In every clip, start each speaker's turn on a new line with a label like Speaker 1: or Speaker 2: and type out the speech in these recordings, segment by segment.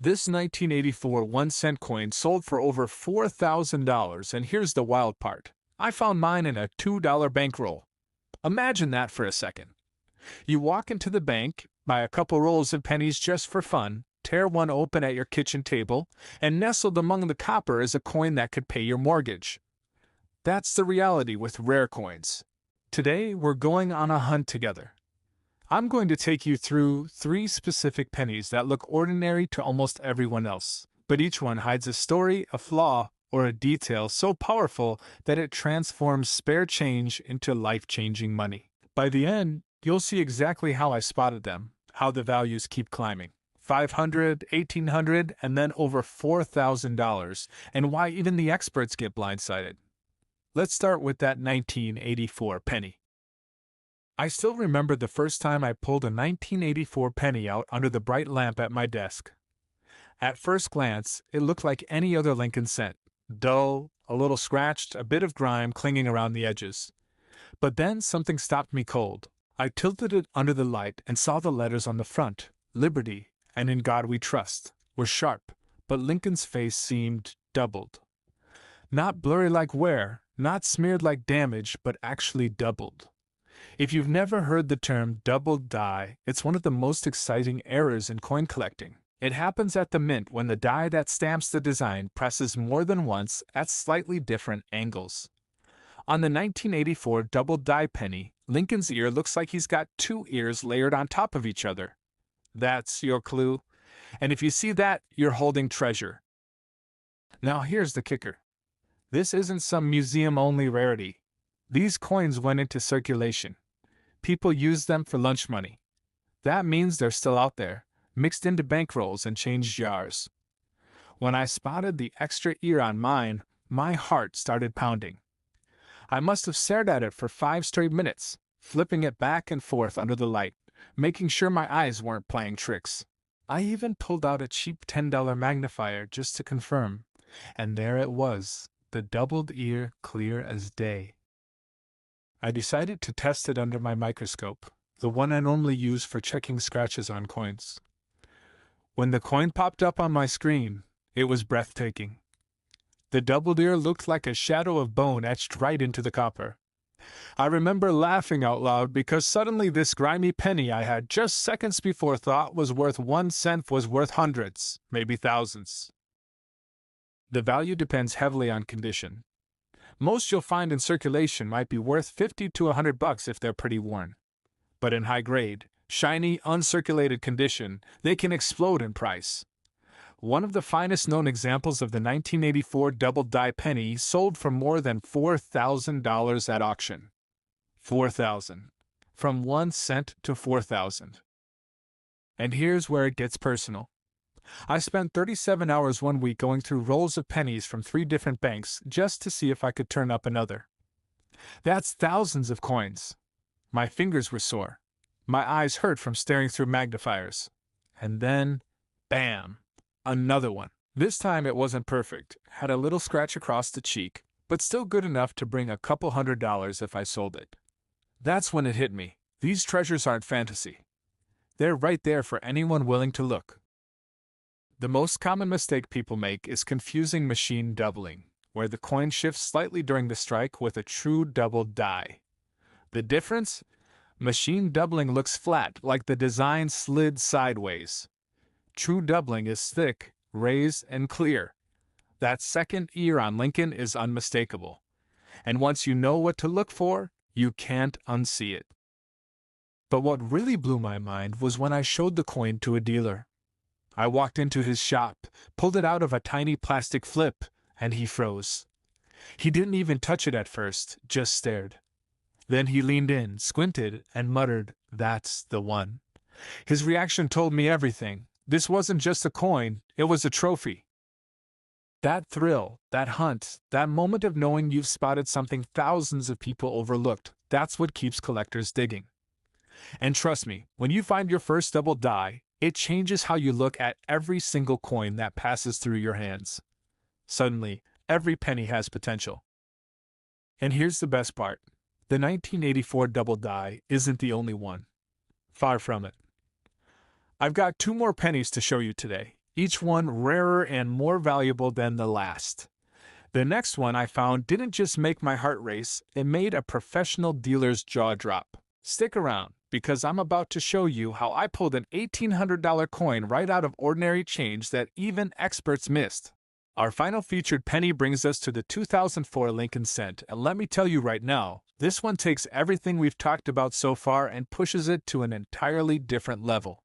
Speaker 1: This 1984 1-cent coin sold for over $4,000, and here's the wild part. I found mine in a $2 bankroll. Imagine that for a second. You walk into the bank, buy a couple rolls of pennies just for fun, tear one open at your kitchen table, and nestled among the copper is a coin that could pay your mortgage. That's the reality with rare coins. Today, we're going on a hunt together. I'm going to take you through 3 specific pennies that look ordinary to almost everyone else, but each one hides a story, a flaw, or a detail so powerful that it transforms spare change into life-changing money. By the end, you'll see exactly how I spotted them, how the values keep climbing. $500, $1,800, and then over $4,000, and why even the experts get blindsided. Let's start with that 1984 penny. I still remember the first time I pulled a 1984 penny out under the bright lamp at my desk. At first glance, it looked like any other Lincoln cent. Dull, a little scratched, a bit of grime clinging around the edges. But then something stopped me cold. I tilted it under the light and saw the letters on the front, Liberty, and In God We Trust, were sharp, but Lincoln's face seemed doubled. Not blurry like wear, not smeared like damage, but actually doubled. If you've never heard the term doubled die, it's one of the most exciting errors in coin collecting. It happens at the mint when the die that stamps the design presses more than once at slightly different angles. On the 1984 doubled die penny, Lincoln's ear looks like he's got 2 ears layered on top of each other. That's your clue. And if you see that, you're holding treasure. Now here's the kicker. This isn't some museum-only rarity. These coins went into circulation. People used them for lunch money. That means they're still out there, mixed into bankrolls and change jars. When I spotted the extra ear on mine, my heart started pounding. I must have stared at it for 5 straight minutes, flipping it back and forth under the light, making sure my eyes weren't playing tricks. I even pulled out a cheap $10 magnifier just to confirm, and there it was, the doubled ear clear as day. I decided to test it under my microscope, the one I normally use for checking scratches on coins. When the coin popped up on my screen, it was breathtaking. The doubled ear looked like a shadow of bone etched right into the copper. I remember laughing out loud because suddenly this grimy penny I had just seconds before thought was worth 1 cent was worth hundreds, maybe thousands. The value depends heavily on condition. Most you'll find in circulation might be worth $50 to $100 if they're pretty worn. But in high grade, shiny, uncirculated condition, they can explode in price. One of the finest known examples of the 1984 double die penny sold for more than $4,000 at auction. $4,000. From 1 cent to $4,000. And here's where it gets personal. I spent 37 hours one week going through rolls of pennies from 3 different banks just to see if I could turn up another. That's thousands of coins. My fingers were sore. My eyes hurt from staring through magnifiers. And then, bam! Another one. This time it wasn't perfect, had a little scratch across the cheek, but still good enough to bring a couple $100 if I sold it. That's when it hit me. These treasures aren't fantasy. They're right there for anyone willing to look. The most common mistake people make is confusing machine doubling, where the coin shifts slightly during the strike with a true doubled die. The difference? Machine doubling looks flat, like the design slid sideways. True doubling is thick, raised, and clear. That second ear on Lincoln is unmistakable. And once you know what to look for, you can't unsee it. But what really blew my mind was when I showed the coin to a dealer. I walked into his shop, pulled it out of a tiny plastic flip, and he froze. He didn't even touch it at first, just stared. Then he leaned in, squinted, and muttered, "That's the one." His reaction told me everything. This wasn't just a coin, it was a trophy. That thrill, that hunt, that moment of knowing you've spotted something thousands of people overlooked, that's what keeps collectors digging. And trust me, when you find your first double die, it changes how you look at every single coin that passes through your hands. Suddenly, every penny has potential. And here's the best part. The 1984 double die isn't the only one. Far from it. I've got 2 more pennies to show you today, each one rarer and more valuable than the last. The next one I found didn't just make my heart race, it made a professional dealer's jaw drop. Stick around, because I'm about to show you how I pulled an $1,800 coin right out of ordinary change that even experts missed. Our final featured penny brings us to the 2004 Lincoln Cent, and let me tell you right now, this one takes everything we've talked about so far and pushes it to an entirely different level.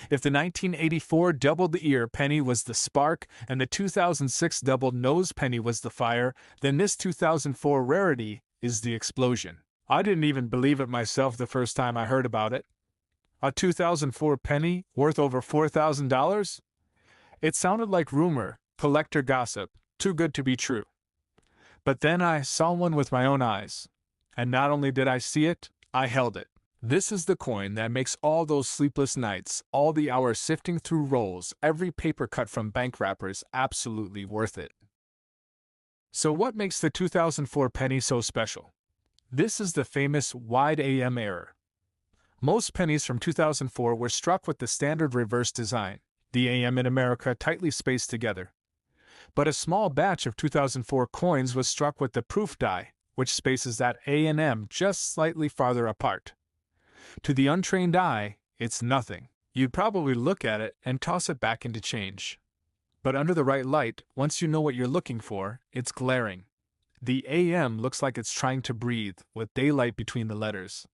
Speaker 1: If the 1984 doubled ear penny was the spark and the 2006 doubled nose penny was the fire, then this 2004 rarity is the explosion. I didn't even believe it myself the first time I heard about it. A 2004 penny worth over $4,000? It sounded like rumor, collector gossip, too good to be true. But then I saw one with my own eyes. And not only did I see it, I held it. This is the coin that makes all those sleepless nights, all the hours sifting through rolls, every paper cut from bank wrappers absolutely worth it. So what makes the 2004 penny so special? This is the famous wide AM error. Most pennies from 2004 were struck with the standard reverse design, the AM in America tightly spaced together. But a small batch of 2004 coins was struck with the proof die, which spaces that A and M just slightly farther apart. To the untrained eye, it's nothing. You'd probably look at it and toss it back into change. But under the right light, once you know what you're looking for, it's glaring. The AM looks like it's trying to breathe, with daylight between the letters.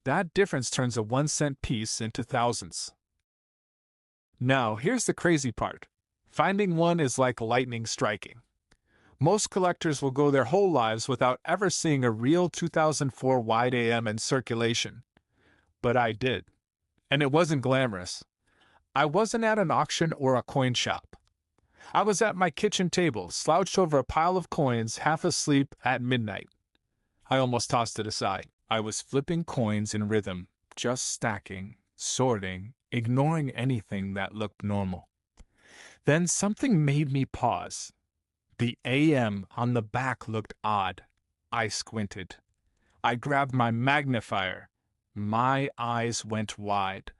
Speaker 1: That difference turns a 1-cent piece into thousands. Now, here's the crazy part. Finding one is like lightning striking. Most collectors will go their whole lives without ever seeing a real 2004 wide AM in circulation. But I did. And it wasn't glamorous. I wasn't at an auction or a coin shop. I was at my kitchen table, slouched over a pile of coins, half asleep at midnight. I almost tossed it aside. I was flipping coins in rhythm, just stacking, sorting, ignoring anything that looked normal. Then something made me pause. The AM on the back looked odd. I squinted. I grabbed my magnifier. My eyes went wide.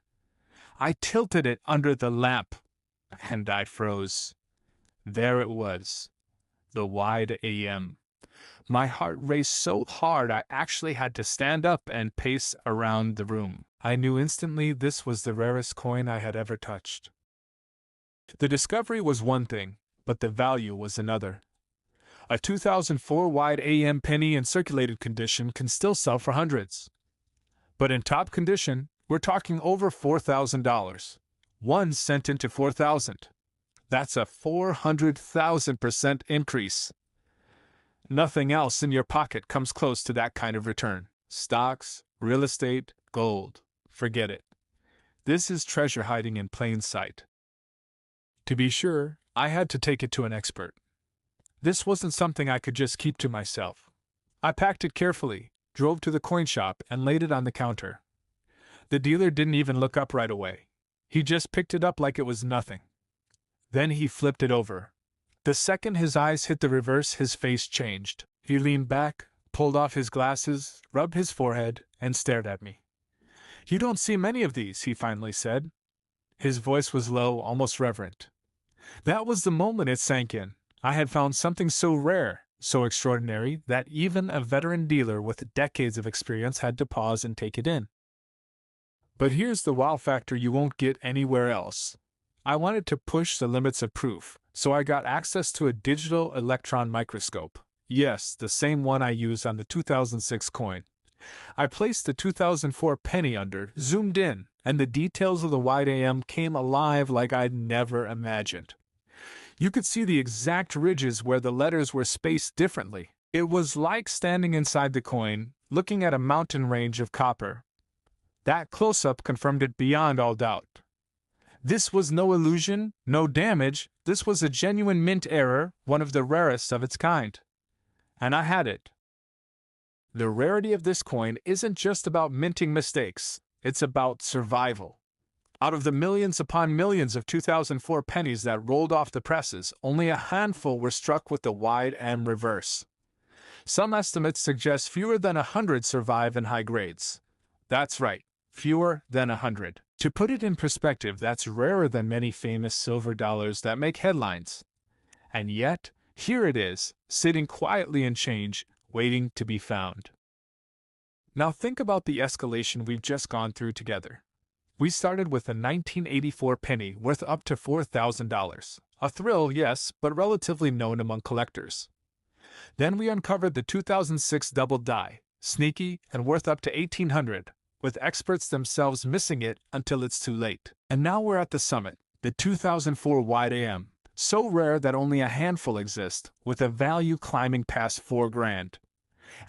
Speaker 1: I tilted it under the lamp, and I froze. There it was, the wide AM. My heart raced so hard I actually had to stand up and pace around the room. I knew instantly this was the rarest coin I had ever touched. The discovery was one thing, but the value was another. A 2004 wide AM penny in circulated condition can still sell for hundreds. But in top condition, we're talking over $4,000. 1 cent into 4,000. That's a 400,000% increase. Nothing else in your pocket comes close to that kind of return. Stocks, real estate, gold. Forget it. This is treasure hiding in plain sight. To be sure, I had to take it to an expert. This wasn't something I could just keep to myself. I packed it carefully, drove to the coin shop, and laid it on the counter. The dealer didn't even look up right away. He just picked it up like it was nothing. Then he flipped it over. The second his eyes hit the reverse, his face changed. He leaned back, pulled off his glasses, rubbed his forehead, and stared at me. "You don't see many of these," he finally said. His voice was low, almost reverent. That was the moment it sank in. I had found something so rare, so extraordinary, that even a veteran dealer with decades of experience had to pause and take it in. But here's the wow factor you won't get anywhere else. I wanted to push the limits of proof, so I got access to a digital electron microscope. Yes, the same one I used on the 2006 coin. I placed the 2004 penny under, zoomed in, and the details of the wide AM came alive like I'd never imagined. You could see the exact ridges where the letters were spaced differently. It was like standing inside the coin, looking at a mountain range of copper. That close-up confirmed it beyond all doubt. This was no illusion, no damage. This was a genuine mint error, one of the rarest of its kind. And I had it. The rarity of this coin isn't just about minting mistakes, it's about survival. Out of the millions upon millions of 2004 pennies that rolled off the presses, only a handful were struck with the wide M reverse. Some estimates suggest fewer than 100 survive in high grades. That's right, fewer than 100. To put it in perspective, that's rarer than many famous silver dollars that make headlines. And yet, here it is, sitting quietly in change, waiting to be found. Now think about the escalation we've just gone through together. We started with a 1984 penny worth up to $4,000. A thrill, yes, but relatively known among collectors. Then we uncovered the 2006 double die, sneaky and worth up to $1,800, with experts themselves missing it until it's too late. And now we're at the summit, the 2004 wide AM, so rare that only a handful exist, with a value climbing past $4,000.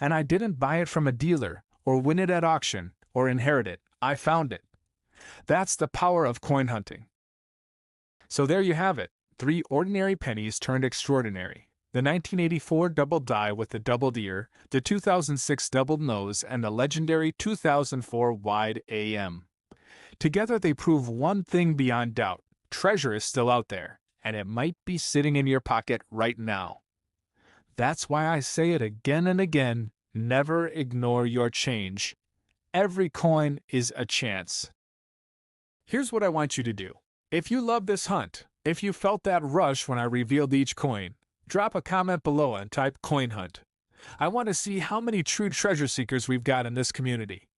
Speaker 1: And I didn't buy it from a dealer, or win it at auction, or inherit it, I found it. That's the power of coin hunting. So there you have it, 3 ordinary pennies turned extraordinary. The 1984 double die with the doubled ear, the 2006 doubled nose, and the legendary 2004 wide AM. Together they prove one thing beyond doubt: treasure is still out there, and it might be sitting in your pocket right now. That's why I say it again and again, never ignore your change. Every coin is a chance. Here's what I want you to do. If you love this hunt, if you felt that rush when I revealed each coin, drop a comment below and type Coin Hunt. I want to see how many true treasure seekers we've got in this community.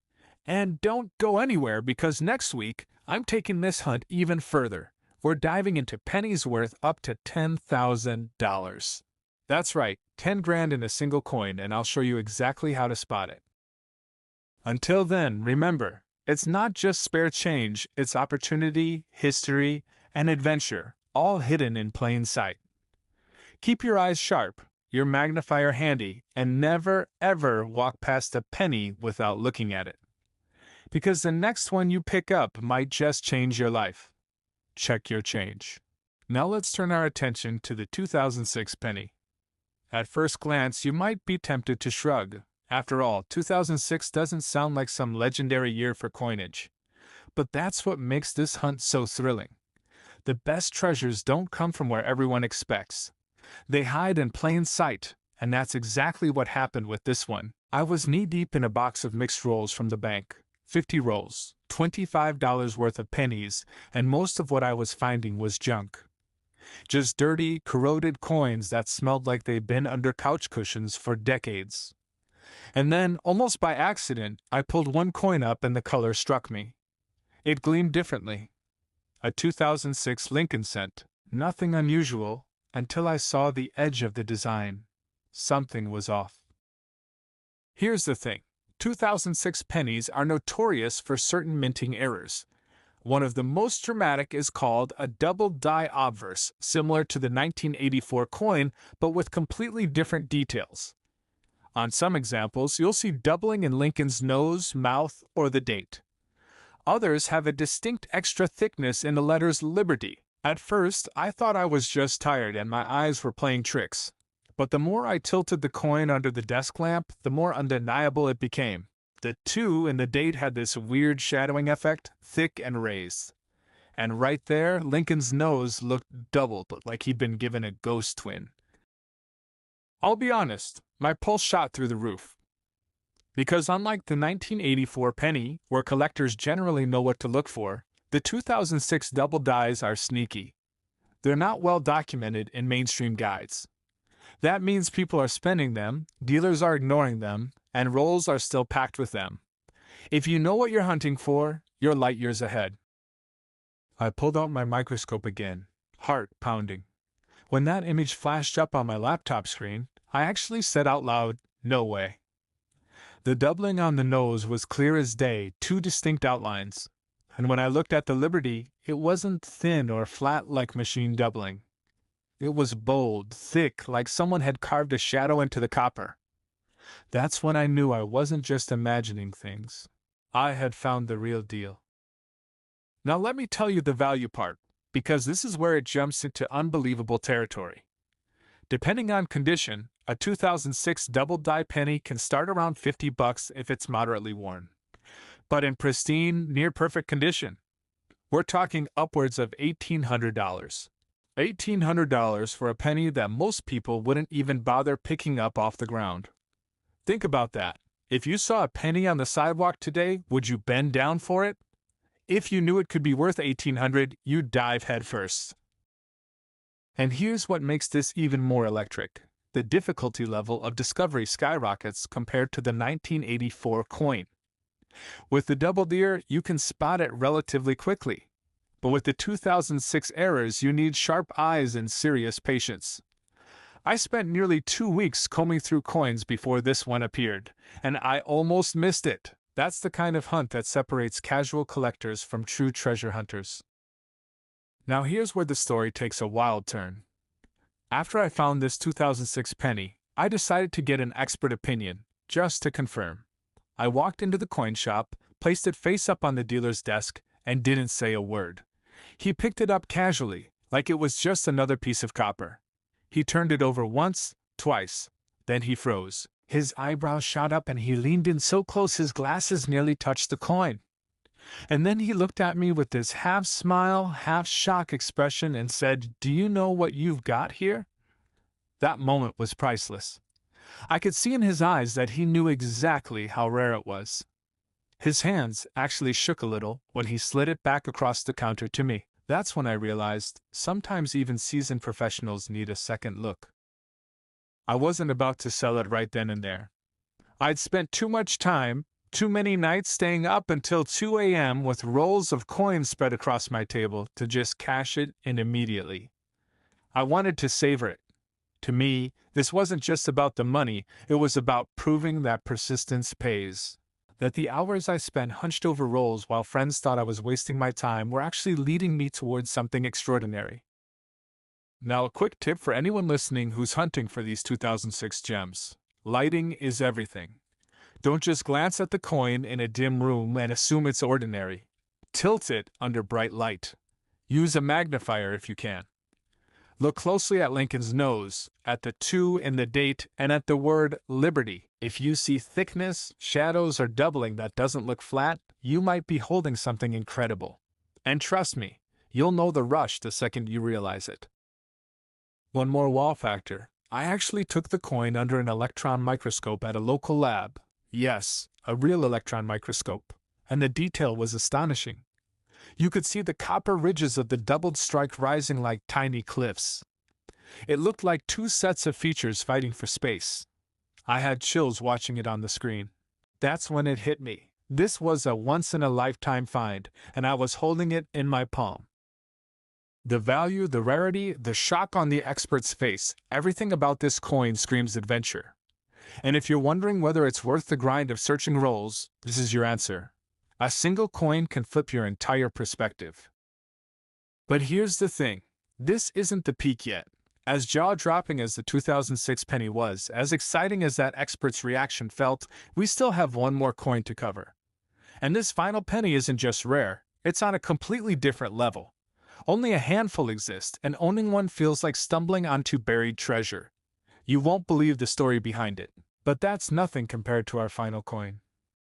Speaker 1: And don't go anywhere, because next week, I'm taking this hunt even further. We're diving into pennies worth up to $10,000. That's right, 10 grand in a single coin, and I'll show you exactly how to spot it. Until then, remember, it's not just spare change, it's opportunity, history, and adventure, all hidden in plain sight. Keep your eyes sharp, your magnifier handy, and never ever walk past a penny without looking at it. Because the next one you pick up might just change your life. Check your change. Now let's turn our attention to the 2006 penny. At first glance, you might be tempted to shrug. After all, 2006 doesn't sound like some legendary year for coinage. But that's what makes this hunt so thrilling. The best treasures don't come from where everyone expects. They hide in plain sight, and that's exactly what happened with this one. I was knee-deep in a box of mixed rolls from the bank. 50 rolls, $25 worth of pennies, and most of what I was finding was junk. Just dirty, corroded coins that smelled like they'd been under couch cushions for decades. And then, almost by accident, I pulled one coin up and the color struck me. It gleamed differently. A 2006 Lincoln cent. Nothing unusual, until I saw the edge of the design. Something was off. Here's the thing. 2006 pennies are notorious for certain minting errors. One of the most dramatic is called a double die obverse, similar to the 1984 coin, but with completely different details. On some examples, you'll see doubling in Lincoln's nose, mouth, or the date. Others have a distinct extra thickness in the letters Liberty. At first, I thought I was just tired and my eyes were playing tricks. But the more I tilted the coin under the desk lamp, the more undeniable it became. The 2 in the date had this weird shadowing effect, thick and raised. And right there, Lincoln's nose looked doubled, like he'd been given a ghost twin. I'll be honest, my pulse shot through the roof. Because unlike the 1984 penny, where collectors generally know what to look for, the 2006 double dies are sneaky. They're not well documented in mainstream guides. That means people are spending them, dealers are ignoring them, and rolls are still packed with them. If you know what you're hunting for, you're light years ahead. I pulled out my microscope again, heart pounding. When that image flashed up on my laptop screen, I actually said out loud, "No way." The doubling on the nose was clear as day, 2 distinct outlines. And when I looked at the Liberty, it wasn't thin or flat like machine doubling. It was bold, thick, like someone had carved a shadow into the copper. That's when I knew I wasn't just imagining things. I had found the real deal. Now let me tell you the value part, because this is where it jumps into unbelievable territory. Depending on condition, a 2006 double die penny can start around $50 if it's moderately worn. But in pristine, near-perfect condition, we're talking upwards of $1,800. $1,800 for a penny that most people wouldn't even bother picking up off the ground. Think about that. If you saw a penny on the sidewalk today, would you bend down for it? If you knew it could be worth $1,800, you'd dive headfirst. And here's what makes this even more electric. The difficulty level of discovery skyrockets compared to the 1984 coin. With the double deer, you can spot it relatively quickly. But with the 2006 errors, you need sharp eyes and serious patience. I spent nearly 2 weeks combing through coins before this one appeared, and I almost missed it. That's the kind of hunt that separates casual collectors from true treasure hunters. Now here's where the story takes a wild turn. After I found this 2006 penny, I decided to get an expert opinion, just to confirm. I walked into the coin shop, placed it face up on the dealer's desk, and didn't say a word. He picked it up casually, like it was just another piece of copper. He turned it over once, twice. Then he froze. His eyebrows shot up and he leaned in so close his glasses nearly touched the coin. And then he looked at me with this half-smile, half-shock expression and said, "Do you know what you've got here?" That moment was priceless. I could see in his eyes that he knew exactly how rare it was. His hands actually shook a little when he slid it back across the counter to me. That's when I realized, sometimes even seasoned professionals need a second look. I wasn't about to sell it right then and there. I'd spent too much time, too many nights staying up until 2 a.m. with rolls of coins spread across my table to just cash it in immediately. I wanted to savor it. To me, this wasn't just about the money, it was about proving that persistence pays. That the hours I spent hunched over rolls while friends thought I was wasting my time were actually leading me towards something extraordinary. Now a quick tip for anyone listening who's hunting for these 2006 gems. Lighting is everything. Don't just glance at the coin in a dim room and assume it's ordinary. Tilt it under bright light. Use a magnifier if you can. Look closely at Lincoln's nose, at the 2 in the date, and at the word Liberty. If you see thickness, shadows, or doubling that doesn't look flat, you might be holding something incredible. And trust me, you'll know the rush the second you realize it. One more wow factor. I actually took the coin under an electron microscope at a local lab. Yes, a real electron microscope. And the detail was astonishing. You could see the copper ridges of the doubled strike rising like tiny cliffs. It looked like two sets of features fighting for space. I had chills watching it on the screen. That's when it hit me. This was a once-in-a-lifetime find, and I was holding it in my palm. The value, the rarity, the shock on the expert's face, everything about this coin screams adventure. And if you're wondering whether it's worth the grind of searching rolls, this is your answer. A single coin can flip your entire perspective. But here's the thing. This isn't the peak yet. As jaw-dropping as the 2006 penny was, as exciting as that expert's reaction felt, we still have one more coin to cover. And this final penny isn't just rare, it's on a completely different level. Only a handful exist, and owning one feels like stumbling onto buried treasure. You won't believe the story behind it. But that's nothing compared to our final coin.